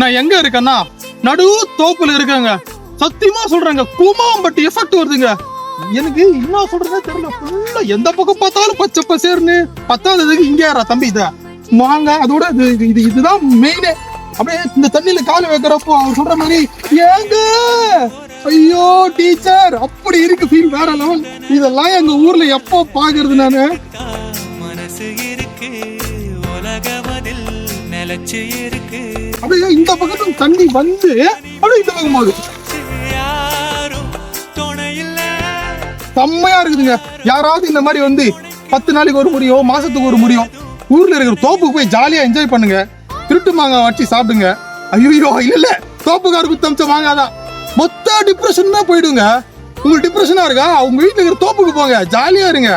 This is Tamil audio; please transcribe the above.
நான் எங்க இருக்கேன்னா நடு தோப்புல இருக்கேங்க. சத்தியமா சொல்றேங்க, கூமாம்பட்டி எஃபெக்ட் வருதுங்க. எனக்கு என்ன சொல்றதே தெரியல. ஃபுல்லா எந்த பக்கம் பார்த்தாலும் பச்சை பசேர்னு. பத்தாததுக்கு இங்க யாரா தம்பி இத வாங்க. அதோட இதுதான் மெயினே. அப்படியே இந்த தண்ணியில கால வைக்கிறப்போ அவர் சொல்ற மாதிரி ஏங்க ஐயோ டீச்சர் அப்படி இருக்கு ஃபீல், வேற லெவல். இதெல்லாம் எங்க ஊர்ல எப்போ பாக்குறது நானு. அப்படியே இந்த பக்கத்துல தண்ணி வந்து அப்படியே இந்த பக்கம் போகுது. செம்மையா இருக்குதுங்க. யாராவது இந்த மாதிரி வந்து 10 நாளைக்கு ஒரு முறையோ மாசத்துக்கு ஒரு முறையோ ஊர்ல இருக்கிற தோப்புக்கு போய் ஜாலியா என்ஜாய் பண்ணுங்க. திருட்டு மாங்காய் வச்சு சாப்பிடுங்க. ஐயோ இல்ல தோப்புக்கார குத்தமிச்ச மாங்காதான். மொத்த டிப்ரெஷன் போயிடுங்க. உங்களுக்கு டிப்ரெஷனா இருக்கா, உங்க வீட்டுல இருக்கிற தோப்புக்கு போங்க, ஜாலியா இருங்க.